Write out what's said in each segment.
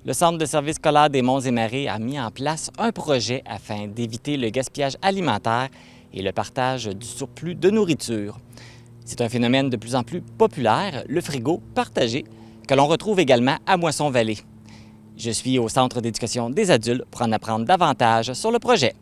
Le Centre de services scolaires des Monts et Marais a mis en place un projet afin d'éviter le gaspillage alimentaire et le partage du surplus de nourriture. C'est un phénomène de plus en plus populaire, le frigo partagé, que l'on retrouve également à Moisson-Vallée. Je suis au Centre d'éducation des adultes pour en apprendre davantage sur le projet.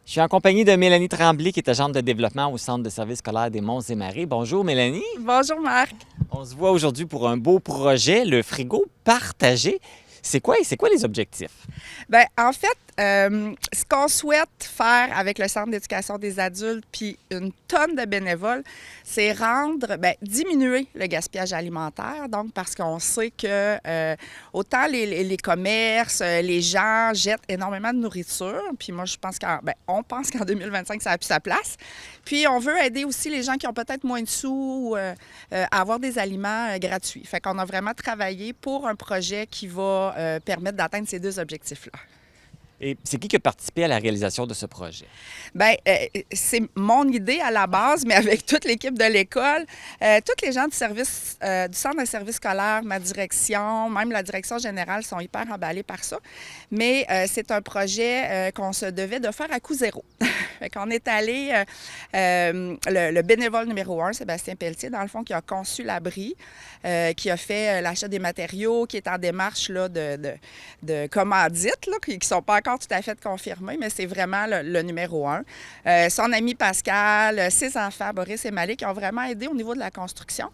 Je suis en compagnie de Mélanie Tremblay, qui est agente de développement au Centre de services scolaires des Monts et Marais. Bonjour Mélanie. Bonjour Marc. On se voit aujourd'hui pour un beau projet, le frigo partagé. C'est quoi les objectifs? Bien, en fait, ce qu'on souhaite faire avec le Centre d'éducation des adultes puis une tonne de bénévoles, c'est diminuer le gaspillage alimentaire. Donc, parce qu'on sait que autant les commerces, les gens jettent énormément de nourriture. Puis moi, je pense on pense qu'en 2025, ça a plus sa place. Puis, on veut aider aussi les gens qui ont peut-être moins de sous à avoir des aliments gratuits. Fait qu'on a vraiment travaillé pour un projet qui va permettre d'atteindre ces deux objectifs-là. Et c'est qui a participé à la réalisation de ce projet? Bien, c'est mon idée à la base, mais avec toute l'équipe de l'école, tous les gens du service, du centre de service scolaire, ma direction, même la direction générale sont hyper emballés par ça. Mais c'est un projet qu'on se devait de faire à coût zéro. Fait qu'on est allé, le bénévole numéro 1, Sébastien Pelletier, dans le fond, qui a conçu l'abri, qui a fait l'achat des matériaux, qui est en démarche là, de commandite, là, qui ne sont pas encore tout à fait confirmés, mais c'est vraiment le numéro 1. Son ami Pascal, ses enfants, Boris et Malik, qui ont vraiment aidé au niveau de la construction.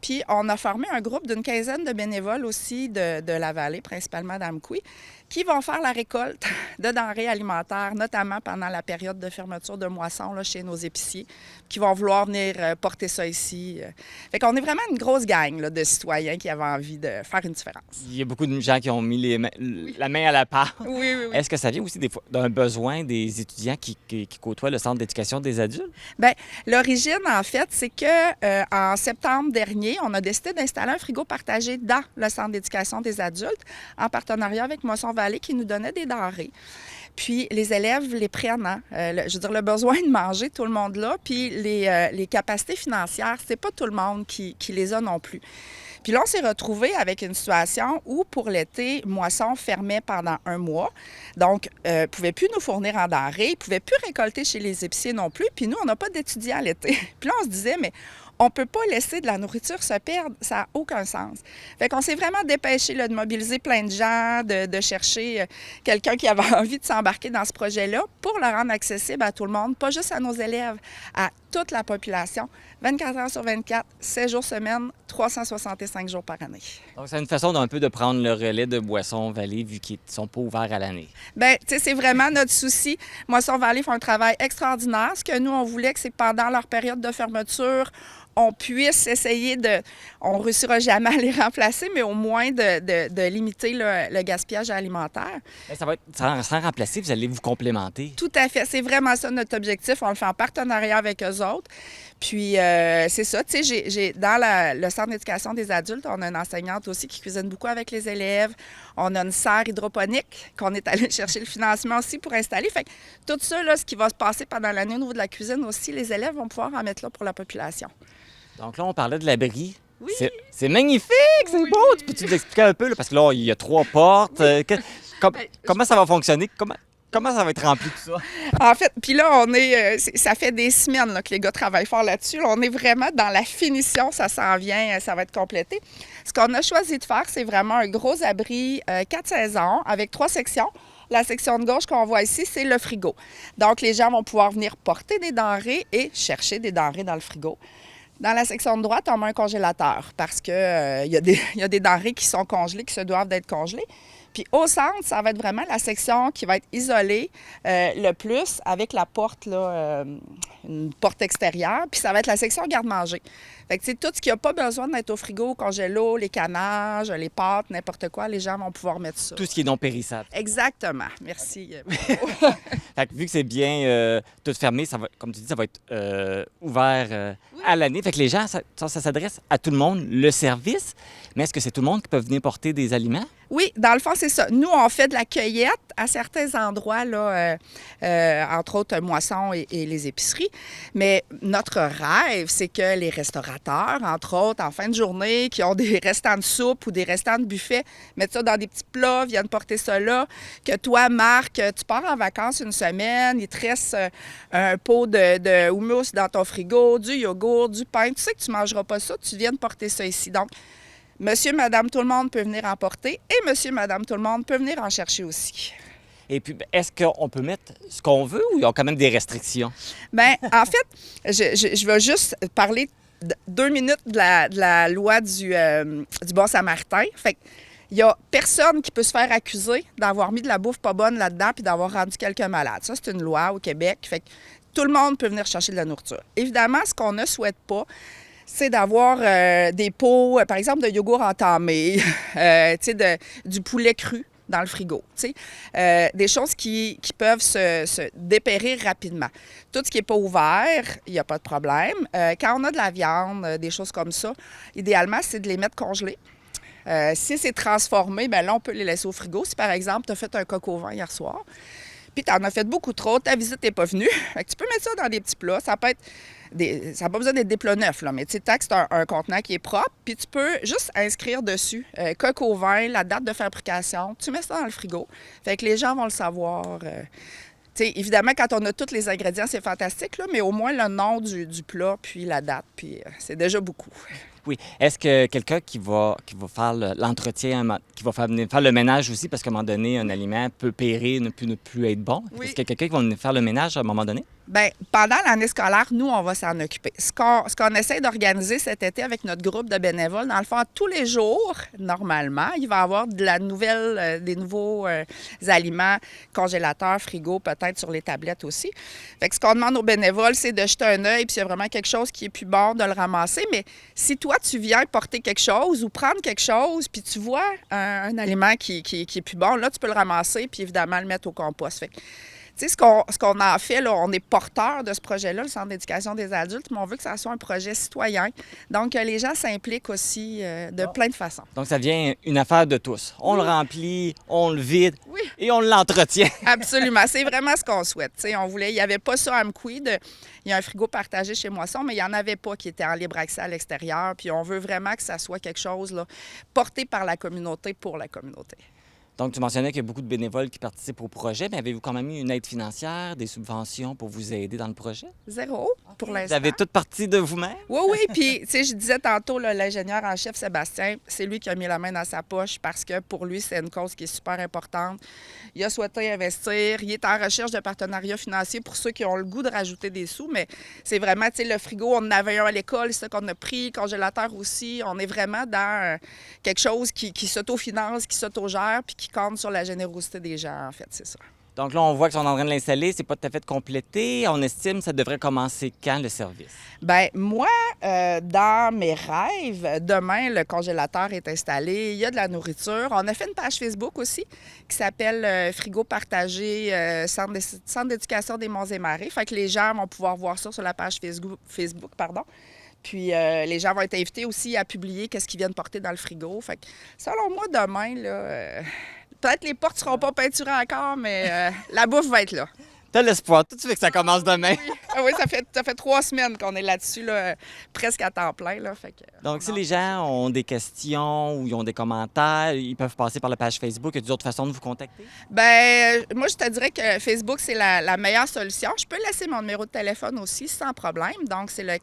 Puis, on a formé un groupe d'une quinzaine de bénévoles aussi de la vallée, principalement d'Amqui, qui vont faire la récolte de denrées alimentaires, notamment pendant la période de fermeture de moisson là, chez nos épiciers, qui vont vouloir venir porter ça ici. Fait qu'on est vraiment une grosse gang là, de citoyens qui avaient envie de faire une différence. Il y a beaucoup de gens qui ont mis la main à la pâte. Oui. Est-ce que ça vient aussi des fois d'un besoin des étudiants qui côtoient le Centre d'éducation des adultes? Bien, l'origine, en fait, c'est que en septembre dernier, on a décidé d'installer un frigo partagé dans le Centre d'éducation des adultes, en partenariat avec Moisson-Vallée, qui nous donnait des denrées. Puis les élèves les prennent, hein? Le besoin de manger, tout le monde là. Puis les capacités financières, c'est pas tout le monde qui les a non plus. Puis là, on s'est retrouvés avec une situation où, pour l'été, Moisson fermait pendant un mois. Donc, ne pouvait plus nous fournir en denrées, ne pouvait plus récolter chez les épiciers non plus. Puis nous, on n'a pas d'étudiants l'été. Puis là, on se disait, mais on ne peut pas laisser de la nourriture se perdre. Ça n'a aucun sens. Fait qu'on s'est vraiment dépêché là, de mobiliser plein de gens, de chercher quelqu'un qui avait envie de s'embarquer dans ce projet-là pour le rendre accessible à tout le monde, pas juste à nos élèves, à toute la population, 24 heures sur 24, 7 jours semaine, 365 jours par année. Donc, c'est une façon d'un peu de prendre le relais de Moisson-Vallée, vu qu'ils ne sont pas ouverts à l'année. Bien, tu sais, c'est vraiment notre souci. Moisson-Vallée font un travail extraordinaire. Ce que nous, on voulait, c'est que pendant leur période de fermeture, on puisse essayer de... On ne réussira jamais à les remplacer, mais au moins de limiter le gaspillage alimentaire. Bien, ça va être sans remplacer, vous allez vous complémenter. Tout à fait. C'est vraiment ça notre objectif. On le fait en partenariat avec eux autres. Puis, c'est ça. Tu sais, dans le Centre d'éducation des adultes, on a une enseignante aussi qui cuisine beaucoup avec les élèves. On a une serre hydroponique qu'on est allé chercher le financement aussi pour installer. Fait que tout ça, là, ce qui va se passer pendant l'année au niveau de la cuisine aussi, les élèves vont pouvoir en mettre là pour la population. Donc là, on parlait de l'abri. Oui. C'est magnifique, c'est beau. Tu peux-tu nous expliquer un peu? Là? Parce que là, il y a 3 portes. Comment ça va fonctionner? Comment ça va être rempli tout ça? En fait, puis là, ça fait des semaines là, que les gars travaillent fort là-dessus. Là, on est vraiment dans la finition, ça s'en vient, ça va être complété. Ce qu'on a choisi de faire, c'est vraiment un gros abri 4 saisons avec 3 sections. La section de gauche qu'on voit ici, c'est le frigo. Donc, les gens vont pouvoir venir porter des denrées et chercher des denrées dans le frigo. Dans la section de droite, on met un congélateur parce qu'il y a des denrées qui sont congelées, qui se doivent d'être congelées. Puis au centre, ça va être vraiment la section qui va être isolée le plus avec la porte, là, une porte extérieure. Puis ça va être la section garde-manger. Fait que, tu sais, tout ce qui n'a pas besoin d'être au frigo, au congélo, les canages, les pâtes, n'importe quoi, les gens vont pouvoir mettre ça. Tout ce qui est non périssable. Exactement. Merci. Fait que vu que c'est bien tout fermé, ça va, comme tu dis, ça va être ouvert à l'année. Fait que les gens, ça s'adresse à tout le monde, le service. Mais est-ce que c'est tout le monde qui peut venir porter des aliments? Oui, dans le fond, c'est ça. Nous, on fait de la cueillette à certains endroits, là, entre autres Moisson et les épiceries. Mais notre rêve, c'est que les restaurateurs, entre autres, en fin de journée, qui ont des restants de soupe ou des restants de buffet, mettent ça dans des petits plats, viennent porter ça là. Que toi, Marc, tu pars en vacances une semaine, il te reste un pot de houmous dans ton frigo, du yogourt, du pain. Tu sais que tu ne mangeras pas ça, tu viens de porter ça ici. Donc, monsieur, madame, tout le monde peut venir en porter et monsieur, madame, tout le monde peut venir en chercher aussi. Et puis, est-ce qu'on peut mettre ce qu'on veut ou il y a quand même des restrictions? Bien, en fait, je vais juste parler 2 minutes de la loi du bon samaritain. Fait il n'y a personne qui peut se faire accuser d'avoir mis de la bouffe pas bonne là-dedans puis d'avoir rendu quelqu'un malade. Ça, c'est une loi au Québec. Fait que tout le monde peut venir chercher de la nourriture. Évidemment, ce qu'on ne souhaite pas, c'est d'avoir des pots, par exemple, de yogourt entamé, du poulet cru dans le frigo. Des choses qui peuvent se dépérir rapidement. Tout ce qui n'est pas ouvert, il n'y a pas de problème. Quand on a de la viande, des choses comme ça, idéalement, c'est de les mettre congelées. Si c'est transformé, bien là, on peut les laisser au frigo. Si, par exemple, tu as fait un coq au vin hier soir, puis tu en as fait beaucoup trop, ta visite n'est pas venue, fait que tu peux mettre ça dans des petits plats. Ça peut être ça n'a pas besoin d'être des plats neufs, là, mais tu sais, tant que c'est un contenant qui est propre, puis tu peux juste inscrire dessus coq au vin, la date de fabrication, tu mets ça dans le frigo. Fait que les gens vont le savoir. Tu sais, évidemment, quand on a tous les ingrédients, c'est fantastique, là, mais au moins le nom du plat, puis la date, puis c'est déjà beaucoup. Oui. Est-ce que quelqu'un qui va faire l'entretien, qui va venir faire le ménage aussi, parce qu'à un moment donné, un aliment peut périr, ne plus être bon. Oui. Est-ce qu'il y a quelqu'un qui va venir faire le ménage à un moment donné? Bien, pendant l'année scolaire, nous, on va s'en occuper. Ce qu'on essaie d'organiser cet été avec notre groupe de bénévoles, dans le fond, tous les jours, normalement, il va y avoir des nouveaux aliments, congélateurs, frigo, peut-être sur les tablettes aussi. Fait que ce qu'on demande aux bénévoles, c'est de jeter un œil, puis s'il y a vraiment quelque chose qui est plus bon, de le ramasser. Mais si toi, tu viens porter quelque chose ou prendre quelque chose, puis tu vois un aliment qui est plus bon, là, tu peux le ramasser, puis évidemment, le mettre au compost. Fait que, tu sais, ce qu'on a fait, là, on est porteur de ce projet-là, le Centre d'éducation des adultes, mais on veut que ça soit un projet citoyen. Donc, les gens s'impliquent aussi de plein de façons. Donc, ça devient une affaire de tous. On le remplit, on le vide et on l'entretient. Absolument. C'est vraiment ce qu'on souhaite. Tu sais, il n'y avait pas ça à Amqui. Il y a un frigo partagé chez Moisson, mais il n'y en avait pas qui était en libre accès à l'extérieur. Puis on veut vraiment que ça soit quelque chose là, porté par la communauté pour la communauté. Donc, tu mentionnais qu'il y a beaucoup de bénévoles qui participent au projet, mais avez-vous quand même eu une aide financière, des subventions pour vous aider dans le projet? Zéro, pour l'instant. Vous avez toute partie de vous-même? Oui. Puis, tu sais, je disais tantôt, là, l'ingénieur en chef, Sébastien, c'est lui qui a mis la main dans sa poche parce que pour lui, c'est une cause qui est super importante. Il a souhaité investir. Il est en recherche de partenariats financiers pour ceux qui ont le goût de rajouter des sous, mais c'est vraiment, tu sais, le frigo, on en avait un à l'école, c'est ça qu'on a pris, le congélateur aussi. On est vraiment dans quelque chose qui s'autofinance, qui s'autogère, puis qui compte sur la générosité des gens, en fait, c'est ça. Donc là, on voit qu'ils sont en train de l'installer, c'est pas tout à fait complété. On estime que ça devrait commencer quand, le service? Bien, moi, dans mes rêves, demain, le congélateur est installé, il y a de la nourriture. On a fait une page Facebook aussi qui s'appelle Frigo partagé, Centre d'éducation des Monts et Marais. Fait que les gens vont pouvoir voir ça sur la page Facebook. Puis les gens vont être invités aussi à publier qu'est-ce qu'ils viennent porter dans le frigo. Fait que selon moi, demain, là, peut-être les portes ne seront pas peinturées encore, mais la bouffe va être là. T'as l'espoir. Tout de suite que ça commence demain. Oui, ça fait 3 semaines qu'on est là-dessus, là, presque à temps plein. Là, fait que, donc, si les gens ont des questions ou ils ont des commentaires, ils peuvent passer par la page Facebook. Y a-t-il d'autres façons de vous contacter? Bien, moi, je te dirais que Facebook, c'est la meilleure solution. Je peux laisser mon numéro de téléphone aussi sans problème. Donc, c'est le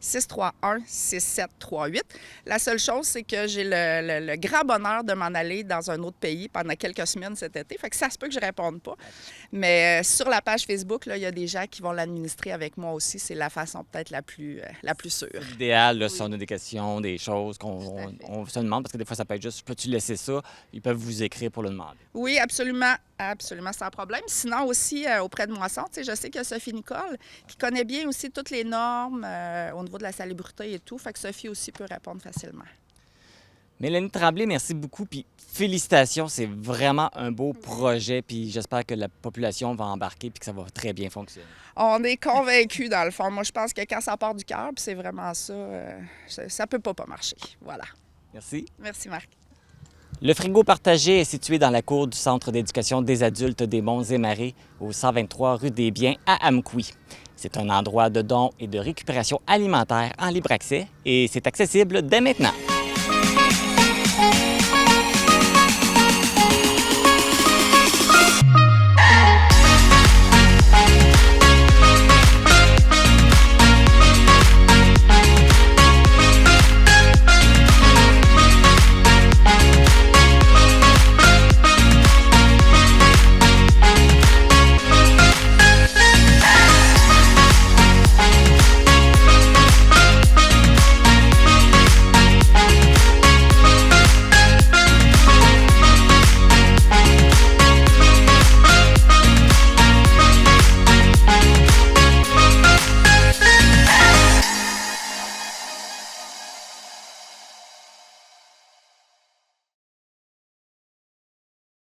418-631-6738. La seule chose, c'est que j'ai le grand bonheur de m'en aller dans un autre pays pendant quelques semaines cet été. Fait que ça se peut que je ne réponde pas. Mais sur la page Facebook, là, il y a des gens qui vont l'administrer avec moi aussi. C'est la façon peut-être la plus sûre. L'idéal, là, si on a des questions, des choses qu'on se demande, parce que des fois, ça peut être juste, peux-tu laisser ça? Ils peuvent vous écrire pour le demander. Oui, absolument. Absolument, sans problème. Sinon aussi, auprès de Moisson, je sais qu'il y a Sophie Nicole qui connaît bien aussi toutes les normes au niveau de la salubrité et tout. Fait que Sophie aussi peut répondre facilement. Mélanie Tremblay, merci beaucoup. Puis félicitations, c'est vraiment un beau projet. Puis j'espère que la population va embarquer puis que ça va très bien fonctionner. On est convaincus, dans le fond. Moi, je pense que quand ça part du cœur, puis c'est vraiment ça, ça peut pas marcher. Voilà. Merci. Merci, Marc. Le frigo partagé est situé dans la cour du Centre d'éducation des adultes des Monts et Marais, au 123 rue des Biens à Amqui. C'est un endroit de dons et de récupération alimentaire en libre accès et c'est accessible dès maintenant.